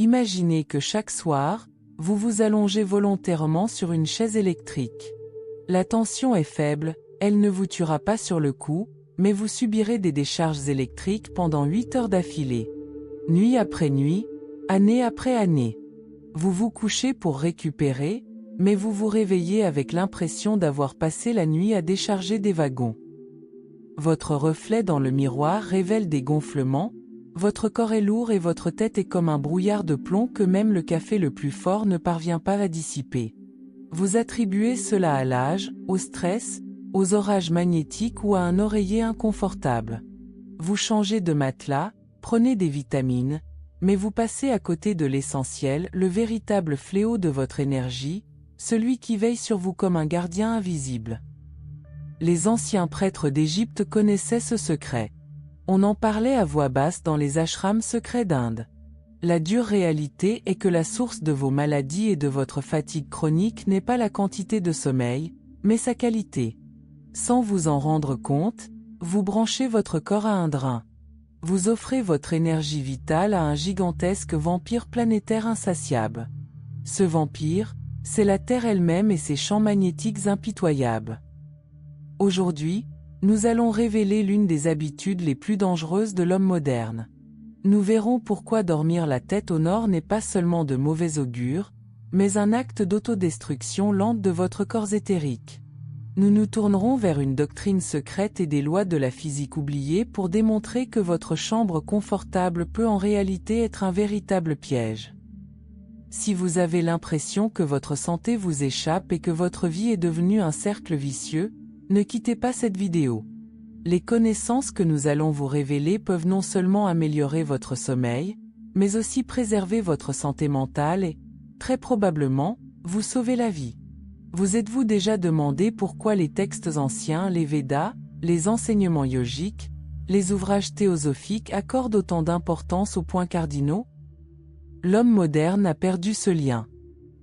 Imaginez que chaque soir, vous vous allongez volontairement sur une chaise électrique. La tension est faible, elle ne vous tuera pas sur le coup, mais vous subirez des décharges électriques pendant 8 heures d'affilée. Nuit après nuit, année après année. Vous vous couchez pour récupérer, mais vous vous réveillez avec l'impression d'avoir passé la nuit à décharger des wagons. Votre reflet dans le miroir révèle des gonflements, votre corps est lourd et votre tête est comme un brouillard de plomb que même le café le plus fort ne parvient pas à dissiper. Vous attribuez cela à l'âge, au stress, aux orages magnétiques ou à un oreiller inconfortable. Vous changez de matelas, prenez des vitamines, mais vous passez à côté de l'essentiel, le véritable fléau de votre énergie, celui qui veille sur vous comme un gardien invisible. Les anciens prêtres d'Égypte connaissaient ce secret. On en parlait à voix basse dans les ashrams secrets d'Inde. La dure réalité est que la source de vos maladies et de votre fatigue chronique n'est pas la quantité de sommeil, mais sa qualité. Sans vous en rendre compte, vous branchez votre corps à un drain. Vous offrez votre énergie vitale à un gigantesque vampire planétaire insatiable. Ce vampire, c'est la Terre elle-même et ses champs magnétiques impitoyables. Aujourd'hui, nous allons révéler l'une des habitudes les plus dangereuses de l'homme moderne. Nous verrons pourquoi dormir la tête au nord n'est pas seulement de mauvais augure, mais un acte d'autodestruction lente de votre corps éthérique. Nous nous tournerons vers une doctrine secrète et des lois de la physique oubliées pour démontrer que votre chambre confortable peut en réalité être un véritable piège. Si vous avez l'impression que votre santé vous échappe et que votre vie est devenue un cercle vicieux, ne quittez pas cette vidéo. Les connaissances que nous allons vous révéler peuvent non seulement améliorer votre sommeil, mais aussi préserver votre santé mentale et, très probablement, vous sauver la vie. Vous êtes-vous déjà demandé pourquoi les textes anciens, les Védas, les enseignements yogiques, les ouvrages théosophiques accordent autant d'importance aux points cardinaux? L'homme moderne a perdu ce lien.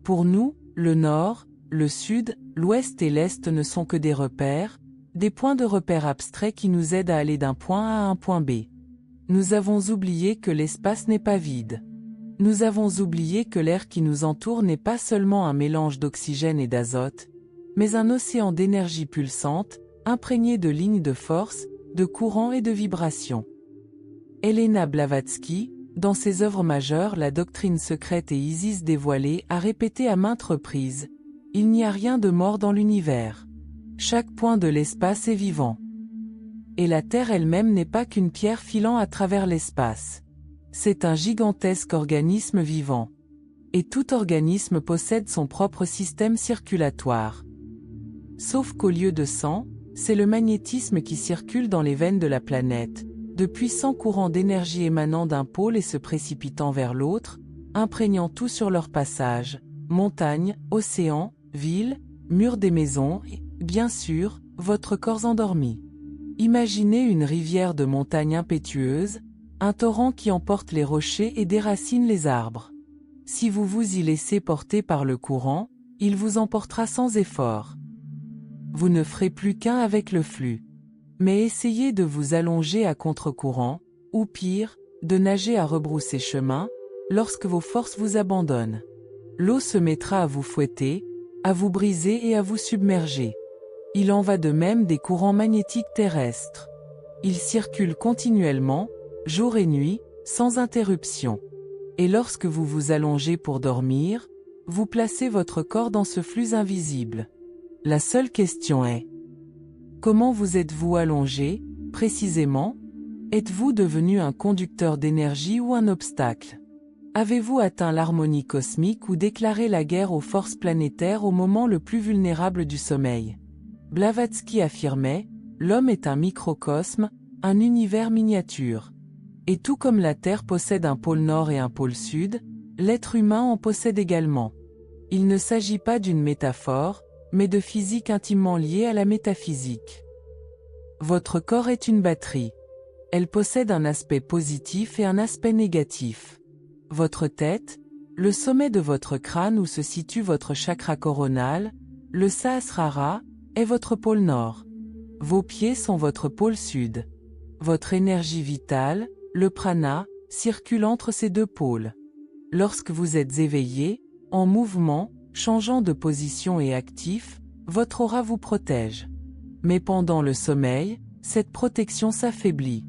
Pour nous, le Nord, le Sud, l'Ouest et l'Est ne sont que des repères, des points de repère abstraits qui nous aident à aller d'un point A à un point B. Nous avons oublié que l'espace n'est pas vide. Nous avons oublié que l'air qui nous entoure n'est pas seulement un mélange d'oxygène et d'azote, mais un océan d'énergie pulsante, imprégné de lignes de force, de courants et de vibrations. Helena Blavatsky, dans ses œuvres majeures La doctrine secrète et Isis dévoilée, a répété à maintes reprises: il n'y a rien de mort dans l'univers. Chaque point de l'espace est vivant. Et la Terre elle-même n'est pas qu'une pierre filant à travers l'espace. C'est un gigantesque organisme vivant. Et tout organisme possède son propre système circulatoire. Sauf qu'au lieu de sang, c'est le magnétisme qui circule dans les veines de la planète, de puissants courants d'énergie émanant d'un pôle et se précipitant vers l'autre, imprégnant tout sur leur passage, montagnes, océans, villes, murs des maisons et, bien sûr, votre corps endormi. Imaginez une rivière de montagnes impétueuse, un torrent qui emporte les rochers et déracine les arbres. Si vous vous y laissez porter par le courant, il vous emportera sans effort. Vous ne ferez plus qu'un avec le flux. Mais essayez de vous allonger à contre-courant, ou pire, de nager à rebrousser chemin, lorsque vos forces vous abandonnent. L'eau se mettra à vous fouetter, à vous briser et à vous submerger. Il en va de même des courants magnétiques terrestres. Ils circulent continuellement, jour et nuit, sans interruption. Et lorsque vous vous allongez pour dormir, vous placez votre corps dans ce flux invisible. La seule question est: comment vous êtes-vous allongé, précisément? Êtes-vous devenu un conducteur d'énergie ou un obstacle? Avez-vous atteint l'harmonie cosmique ou déclaré la guerre aux forces planétaires au moment le plus vulnérable du sommeil? Blavatsky affirmait: l'homme est un microcosme, un univers miniature. Et tout comme la Terre possède un pôle nord et un pôle sud, l'être humain en possède également. Il ne s'agit pas d'une métaphore, mais de physique intimement liée à la métaphysique. Votre corps est une batterie. Elle possède un aspect positif et un aspect négatif. Votre tête, le sommet de votre crâne où se situe votre chakra coronal, le Sahasrara, est votre pôle nord. Vos pieds sont votre pôle sud. Votre énergie vitale, le prana, circule entre ces deux pôles. Lorsque vous êtes éveillé, en mouvement, changeant de position et actif, votre aura vous protège. Mais pendant le sommeil, cette protection s'affaiblit.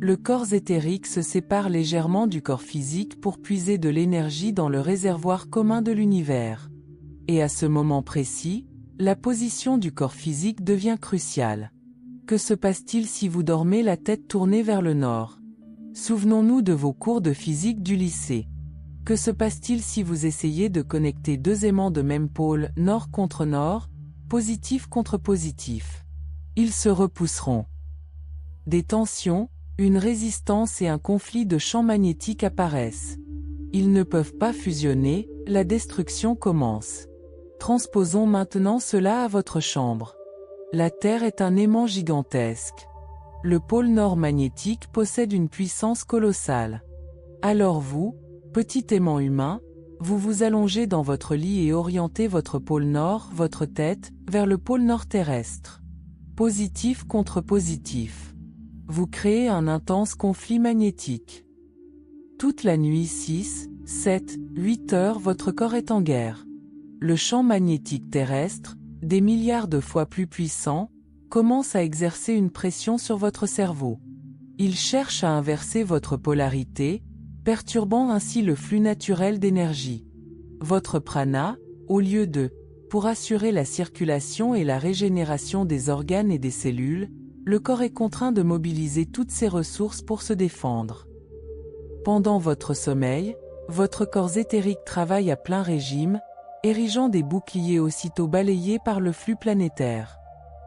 Le corps éthérique se sépare légèrement du corps physique pour puiser de l'énergie dans le réservoir commun de l'univers. Et à ce moment précis, la position du corps physique devient cruciale. Que se passe-t-il si vous dormez la tête tournée vers le nord? Souvenons-nous de vos cours de physique du lycée. Que se passe-t-il si vous essayez de connecter deux aimants de même pôle, nord contre nord, positif contre positif? Ils se repousseront. Des tensions, une résistance et un conflit de champs magnétiques apparaissent. Ils ne peuvent pas fusionner, la destruction commence. Transposons maintenant cela à votre chambre. La Terre est un aimant gigantesque. Le pôle nord magnétique possède une puissance colossale. Alors vous, petit aimant humain, vous vous allongez dans votre lit et orientez votre pôle nord, votre tête, vers le pôle nord terrestre. Positif contre positif. Vous créez un intense conflit magnétique. Toute la nuit 6, 7, 8 heures votre corps est en guerre. Le champ magnétique terrestre, des milliards de fois plus puissant, commence à exercer une pression sur votre cerveau. Il cherche à inverser votre polarité, perturbant ainsi le flux naturel d'énergie. Votre prana, au lieu de, pour assurer la circulation et la régénération des organes et des cellules, le corps est contraint de mobiliser toutes ses ressources pour se défendre. Pendant votre sommeil, votre corps éthérique travaille à plein régime, érigeant des boucliers aussitôt balayés par le flux planétaire.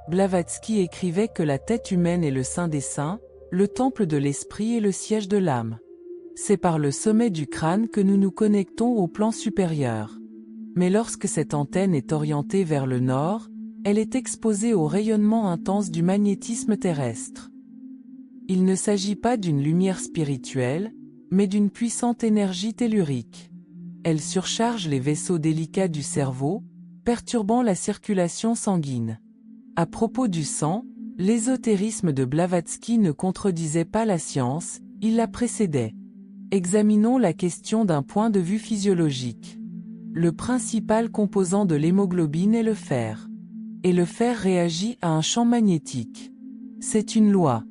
Blavatsky écrivait que la tête humaine est le saint des saints, le temple de l'esprit et le siège de l'âme. C'est par le sommet du crâne que nous nous connectons au plan supérieur. Mais lorsque cette antenne est orientée vers le nord, elle est exposée au rayonnement intense du magnétisme terrestre. Il ne s'agit pas d'une lumière spirituelle, mais d'une puissante énergie tellurique. Elle surcharge les vaisseaux délicats du cerveau, perturbant la circulation sanguine. À propos du sang, l'ésotérisme de Blavatsky ne contredisait pas la science, il la précédait. Examinons la question d'un point de vue physiologique. Le principal composant de l'hémoglobine est le fer. Et le fer réagit à un champ magnétique. C'est une loi.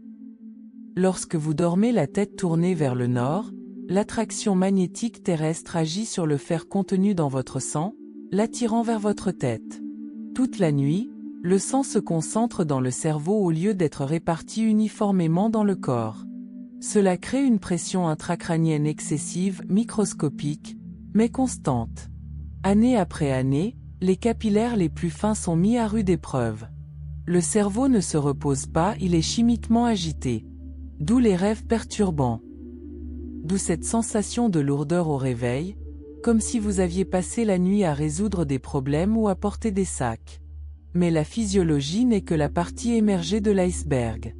Lorsque vous dormez la tête tournée vers le nord, l'attraction magnétique terrestre agit sur le fer contenu dans votre sang, l'attirant vers votre tête. Toute la nuit, le sang se concentre dans le cerveau au lieu d'être réparti uniformément dans le corps. Cela crée une pression intracrânienne excessive, microscopique, mais constante. Année après année, les capillaires les plus fins sont mis à rude épreuve. Le cerveau ne se repose pas, il est chimiquement agité. D'où les rêves perturbants. D'où cette sensation de lourdeur au réveil, comme si vous aviez passé la nuit à résoudre des problèmes ou à porter des sacs. Mais la physiologie n'est que la partie émergée de l'iceberg.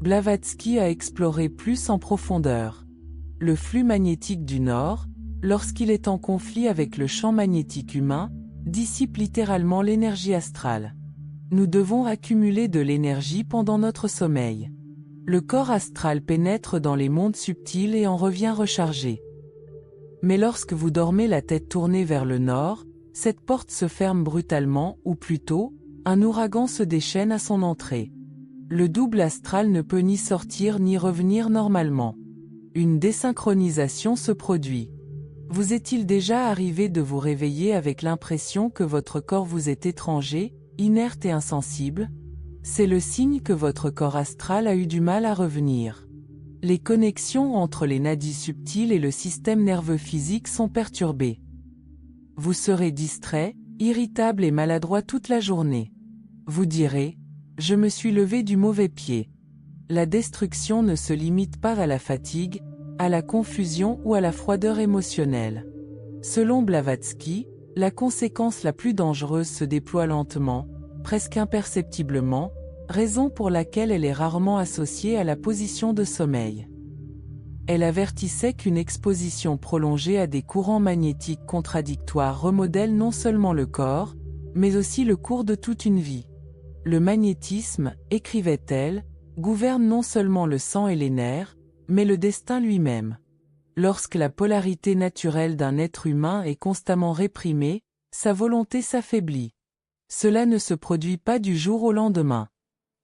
Blavatsky a exploré plus en profondeur. Le flux magnétique du Nord, lorsqu'il est en conflit avec le champ magnétique humain, dissipe littéralement l'énergie astrale. Nous devons accumuler de l'énergie pendant notre sommeil. Le corps astral pénètre dans les mondes subtils et en revient rechargé. Mais lorsque vous dormez la tête tournée vers le nord, cette porte se ferme brutalement, ou plutôt, un ouragan se déchaîne à son entrée. Le double astral ne peut ni sortir ni revenir normalement. Une désynchronisation se produit. Vous est-il déjà arrivé de vous réveiller avec l'impression que votre corps vous est étranger, inerte et insensible? C'est le signe que votre corps astral a eu du mal à revenir. Les connexions entre les nadis subtils et le système nerveux physique sont perturbées. Vous serez distrait, irritable et maladroit toute la journée. Vous direz « Je me suis levé du mauvais pied ». La destruction ne se limite pas à la fatigue, à la confusion ou à la froideur émotionnelle. Selon Blavatsky, la conséquence la plus dangereuse se déploie lentement, presque imperceptiblement, raison pour laquelle elle est rarement associée à la position de sommeil. Elle avertissait qu'une exposition prolongée à des courants magnétiques contradictoires remodèle non seulement le corps, mais aussi le cours de toute une vie. Le magnétisme, écrivait-elle, gouverne non seulement le sang et les nerfs, mais le destin lui-même. Lorsque la polarité naturelle d'un être humain est constamment réprimée, sa volonté s'affaiblit. Cela ne se produit pas du jour au lendemain.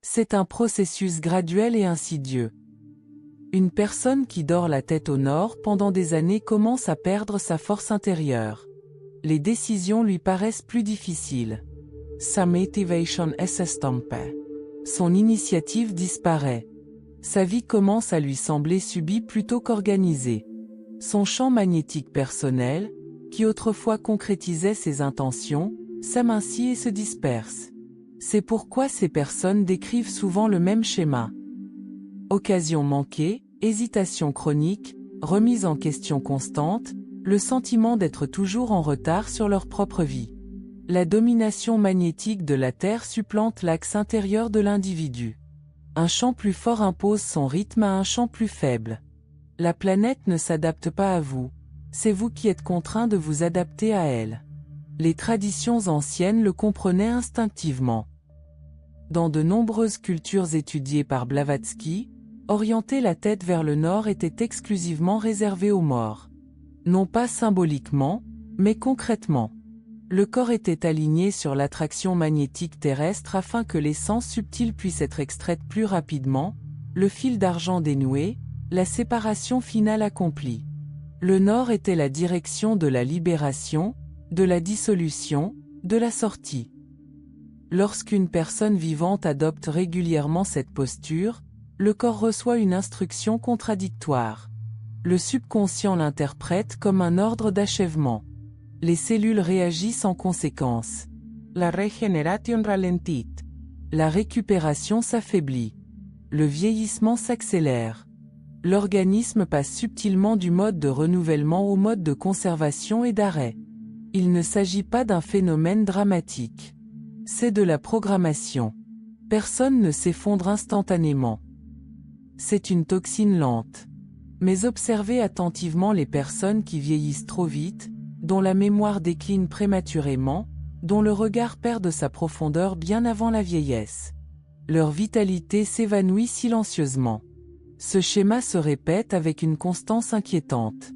C'est un processus graduel et insidieux. Une personne qui dort la tête au nord pendant des années commence à perdre sa force intérieure. Les décisions lui paraissent plus difficiles. Sa motivation s'estompe. Son initiative disparaît. Sa vie commence à lui sembler subie plutôt qu'organisée. Son champ magnétique personnel, qui autrefois concrétisait ses intentions, s'amincit et se disperse. C'est pourquoi ces personnes décrivent souvent le même schéma. Occasion manquée, hésitation chronique, remise en question constante, le sentiment d'être toujours en retard sur leur propre vie. La domination magnétique de la Terre supplante l'axe intérieur de l'individu. Un champ plus fort impose son rythme à un champ plus faible. La planète ne s'adapte pas à vous, c'est vous qui êtes contraint de vous adapter à elle. Les traditions anciennes le comprenaient instinctivement. Dans de nombreuses cultures étudiées par Blavatsky, orienter la tête vers le nord était exclusivement réservé aux morts. Non pas symboliquement, mais concrètement. Le corps était aligné sur l'attraction magnétique terrestre afin que l'essence subtile puisse être extraite plus rapidement, le fil d'argent dénoué, la séparation finale accomplie. Le nord était la direction de la libération, de la dissolution, de la sortie. Lorsqu'une personne vivante adopte régulièrement cette posture, le corps reçoit une instruction contradictoire. Le subconscient l'interprète comme un ordre d'achèvement. Les cellules réagissent en conséquence. La regeneration ralentit. La récupération s'affaiblit. Le vieillissement s'accélère. L'organisme passe subtilement du mode de renouvellement au mode de conservation et d'arrêt. Il ne s'agit pas d'un phénomène dramatique. C'est de la programmation. Personne ne s'effondre instantanément. C'est une toxine lente. Mais observez attentivement les personnes qui vieillissent trop vite, dont la mémoire décline prématurément, dont le regard perd de sa profondeur bien avant la vieillesse. Leur vitalité s'évanouit silencieusement. Ce schéma se répète avec une constance inquiétante.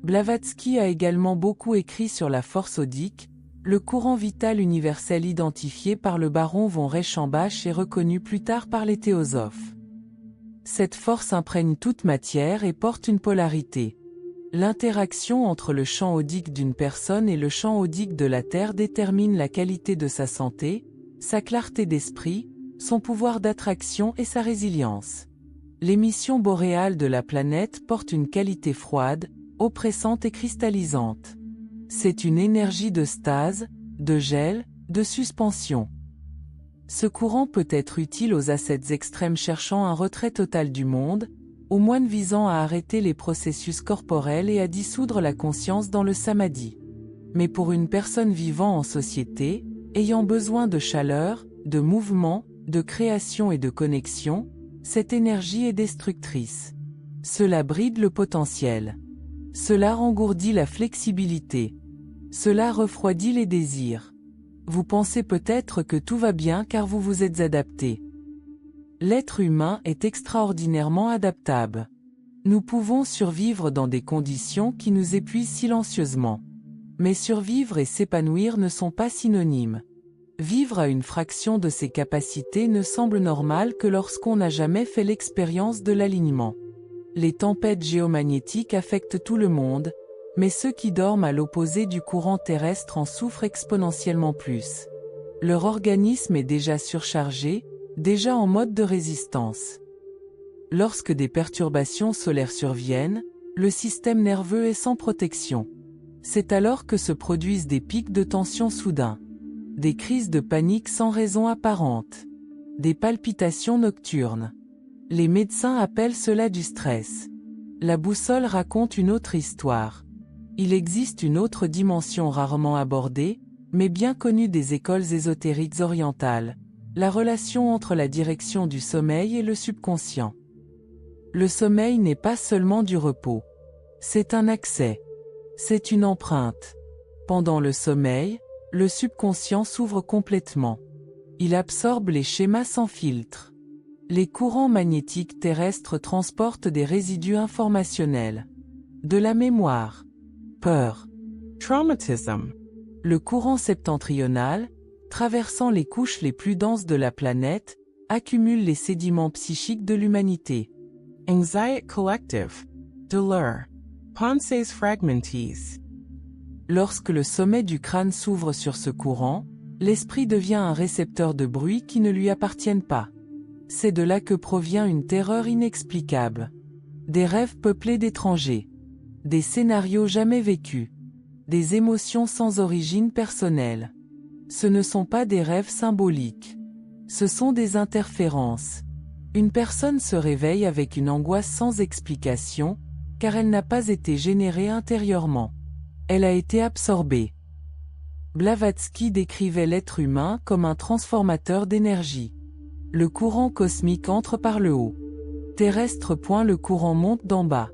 Blavatsky a également beaucoup écrit sur la force odique, le courant vital universel identifié par le baron von Reichenbach et reconnu plus tard par les théosophes. Cette force imprègne toute matière et porte une polarité. L'interaction entre le champ odique d'une personne et le champ odique de la Terre détermine la qualité de sa santé, sa clarté d'esprit, son pouvoir d'attraction et sa résilience. L'émission boréale de la planète porte une qualité froide, oppressante et cristallisante. C'est une énergie de stase, de gel, de suspension. Ce courant peut être utile aux ascètes extrêmes cherchant un retrait total du monde, aux moines visant à arrêter les processus corporels et à dissoudre la conscience dans le samadhi. Mais pour une personne vivant en société, ayant besoin de chaleur, de mouvement, de création et de connexion, cette énergie est destructrice. Cela bride le potentiel. Cela rengourdit la flexibilité. Cela refroidit les désirs. Vous pensez peut-être que tout va bien car vous vous êtes adapté. L'être humain est extraordinairement adaptable. Nous pouvons survivre dans des conditions qui nous épuisent silencieusement. Mais survivre et s'épanouir ne sont pas synonymes. Vivre à une fraction de ses capacités ne semble normal que lorsqu'on n'a jamais fait l'expérience de l'alignement. Les tempêtes géomagnétiques affectent tout le monde, mais ceux qui dorment à l'opposé du courant terrestre en souffrent exponentiellement plus. Leur organisme est déjà surchargé, déjà en mode de résistance. Lorsque des perturbations solaires surviennent, le système nerveux est sans protection. C'est alors que se produisent des pics de tension soudains. Des crises de panique sans raison apparente. Des palpitations nocturnes. Les médecins appellent cela du stress. La boussole raconte une autre histoire. Il existe une autre dimension rarement abordée, mais bien connue des écoles ésotériques orientales. La relation entre la direction du sommeil et le subconscient. Le sommeil n'est pas seulement du repos. C'est un accès. C'est une empreinte. Pendant le sommeil, le subconscient s'ouvre complètement. Il absorbe les schémas sans filtre. Les courants magnétiques terrestres transportent des résidus informationnels. de la mémoire, peur, traumatism. Le courant septentrional, traversant les couches les plus denses de la planète, accumule les sédiments psychiques de l'humanité. Anxiety collective, douleur, penses fragmentis. Lorsque le sommet du crâne s'ouvre sur ce courant, l'esprit devient un récepteur de bruits qui ne lui appartiennent pas. C'est de là que provient une terreur inexplicable. Des rêves peuplés d'étrangers. Des scénarios jamais vécus. Des émotions sans origine personnelle. Ce ne sont pas des rêves symboliques. Ce sont des interférences. Une personne se réveille avec une angoisse sans explication, car elle n'a pas été générée intérieurement. Elle a été absorbée. Blavatsky décrivait l'être humain comme un transformateur d'énergie. Le courant cosmique entre par le haut. Terrestre. Le courant monte d'en bas.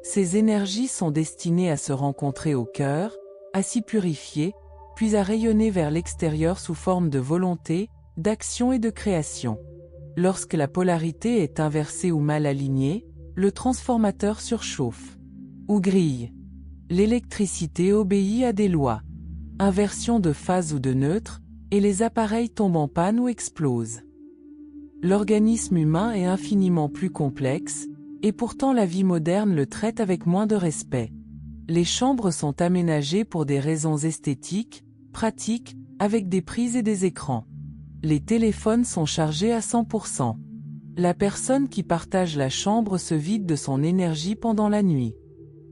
Ces énergies sont destinées à se rencontrer au cœur, à s'y purifier, puis à rayonner vers l'extérieur sous forme de volonté, d'action et de création. Lorsque la polarité est inversée ou mal alignée, le transformateur surchauffe ou grille. L'électricité obéit à des lois. Inversion de phase ou de neutre, et les appareils tombent en panne ou explosent. L'organisme humain est infiniment plus complexe, et pourtant la vie moderne le traite avec moins de respect. Les chambres sont aménagées pour des raisons esthétiques, pratiques, avec des prises et des écrans. Les téléphones sont chargés à 100%. La personne qui partage la chambre se vide de son énergie pendant la nuit.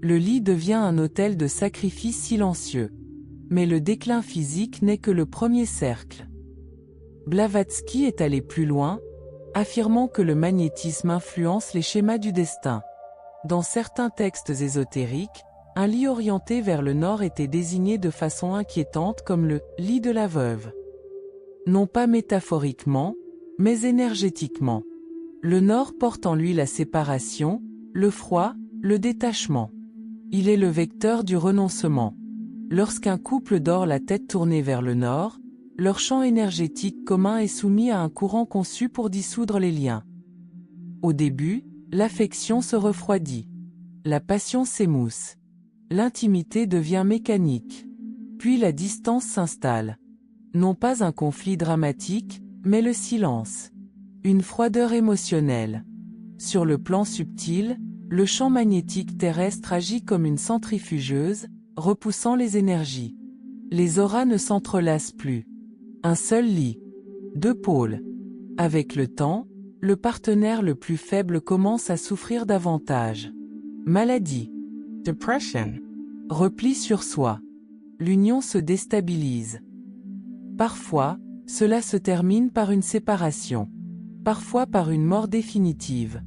Le lit devient un autel de sacrifice silencieux. Mais le déclin physique n'est que le premier cercle. Blavatsky est allé plus loin, affirmant que le magnétisme influence les schémas du destin. Dans certains textes ésotériques, un lit orienté vers le nord était désigné de façon inquiétante comme le « lit de la veuve ». Non pas métaphoriquement, mais énergétiquement. Le nord porte en lui la séparation, le froid, le détachement. Il est le vecteur du renoncement. Lorsqu'un couple dort la tête tournée vers le nord, leur champ énergétique commun est soumis à un courant conçu pour dissoudre les liens. Au début, l'affection se refroidit. La passion s'émousse. L'intimité devient mécanique. Puis la distance s'installe. Non pas un conflit dramatique, mais le silence. Une froideur émotionnelle. Sur le plan subtil, le champ magnétique terrestre agit comme une centrifugeuse, repoussant les énergies. Les auras ne s'entrelacent plus. Un seul lit. Deux pôles. Avec le temps, le partenaire le plus faible commence à souffrir davantage. Maladie. Depression. Repli sur soi. L'union se déstabilise. Parfois, cela se termine par une séparation. Parfois par une mort définitive.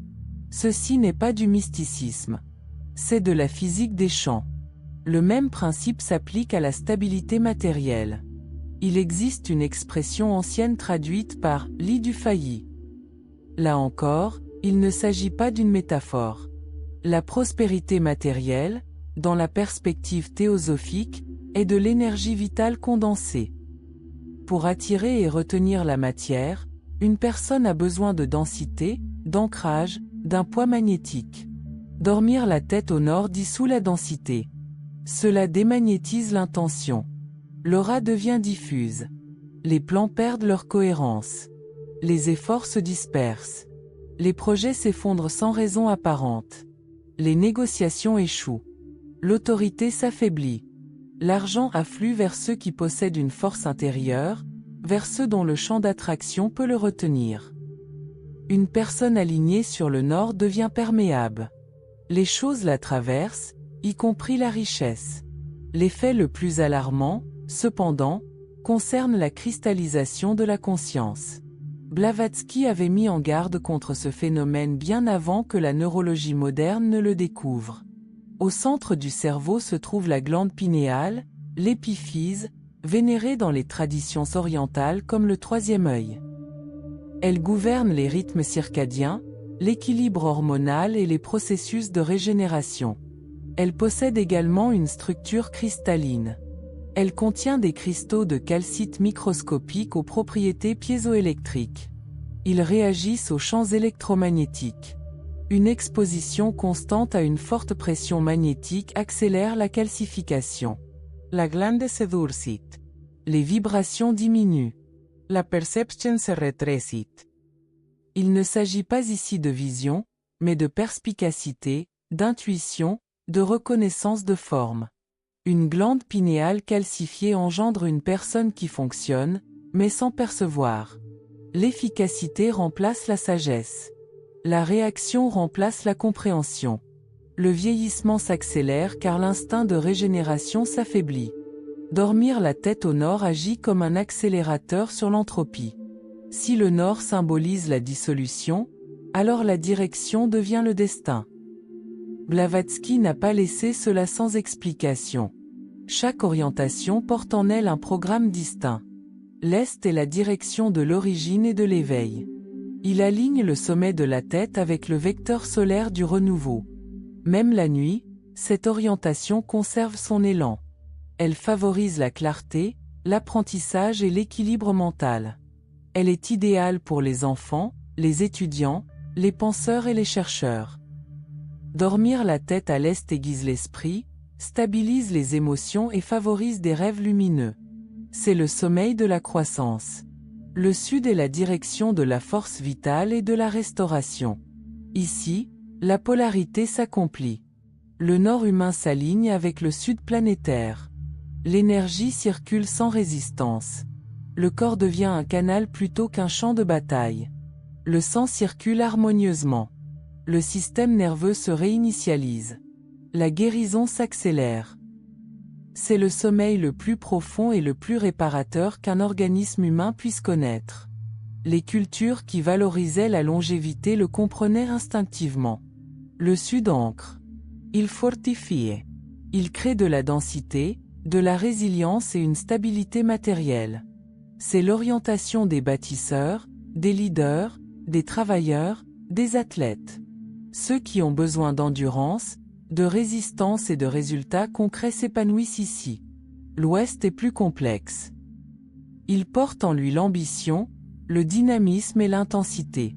Ceci n'est pas du mysticisme. C'est de la physique des champs. Le même principe s'applique à la stabilité matérielle. Il existe une expression ancienne traduite par « lit du failli ». Là encore, il ne s'agit pas d'une métaphore. La prospérité matérielle, dans la perspective théosophique, est de l'énergie vitale condensée. Pour attirer et retenir la matière, une personne a besoin de densité, d'ancrage, d'un poids magnétique. Dormir la tête au nord dissout la densité. Cela démagnétise l'intention. L'aura devient diffuse. Les plans perdent leur cohérence. Les efforts se dispersent. Les projets s'effondrent sans raison apparente. Les négociations échouent. L'autorité s'affaiblit. L'argent afflue vers ceux qui possèdent une force intérieure, vers ceux dont le champ d'attraction peut le retenir. Une personne alignée sur le nord devient perméable. Les choses la traversent, y compris la richesse. L'effet le plus alarmant, cependant, concerne la cristallisation de la conscience. Blavatsky avait mis en garde contre ce phénomène bien avant que la neurologie moderne ne le découvre. Au centre du cerveau se trouve la glande pinéale, l'épiphyse, vénérée dans les traditions orientales comme le troisième œil. Elle gouverne les rythmes circadiens, l'équilibre hormonal et les processus de régénération. Elle possède également une structure cristalline. Elle contient des cristaux de calcite microscopiques aux propriétés piézoélectriques. Ils réagissent aux champs électromagnétiques. Une exposition constante à une forte pression magnétique accélère la calcification. La glande se durcit. Les vibrations diminuent. La perception se rétrécit. Il ne s'agit pas ici de vision, mais de perspicacité, d'intuition, de reconnaissance de forme. Une glande pinéale calcifiée engendre une personne qui fonctionne, mais sans percevoir. L'efficacité remplace la sagesse. La réaction remplace la compréhension. Le vieillissement s'accélère car l'instinct de régénération s'affaiblit. Dormir la tête au nord agit comme un accélérateur sur l'entropie. Si le nord symbolise la dissolution, alors la direction devient le destin. Blavatsky n'a pas laissé cela sans explication. Chaque orientation porte en elle un programme distinct. L'Est est la direction de l'origine et de l'éveil. Il aligne le sommet de la tête avec le vecteur solaire du renouveau. Même la nuit, cette orientation conserve son élan. Elle favorise la clarté, l'apprentissage et l'équilibre mental. Elle est idéale pour les enfants, les étudiants, les penseurs et les chercheurs. Dormir la tête à l'est aiguise l'esprit, stabilise les émotions et favorise des rêves lumineux. C'est le sommeil de la croissance. Le sud est la direction de la force vitale et de la restauration. Ici, la polarité s'accomplit. Le nord humain s'aligne avec le sud planétaire. L'énergie circule sans résistance. Le corps devient un canal plutôt qu'un champ de bataille. Le sang circule harmonieusement. Le système nerveux se réinitialise. La guérison s'accélère. C'est le sommeil le plus profond et le plus réparateur qu'un organisme humain puisse connaître. Les cultures qui valorisaient la longévité le comprenaient instinctivement. Le Sud ancre. Il fortifie. Il crée de la densité, de la résilience et une stabilité matérielle. C'est l'orientation des bâtisseurs, des leaders, des travailleurs, des athlètes. Ceux qui ont besoin d'endurance, de résistance et de résultats concrets s'épanouissent ici. L'Ouest est plus complexe. Il porte en lui l'ambition, le dynamisme et l'intensité.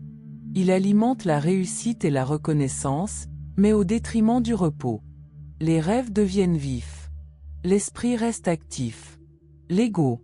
Il alimente la réussite et la reconnaissance, mais au détriment du repos. Les rêves deviennent vifs. L'esprit reste actif. L'ego,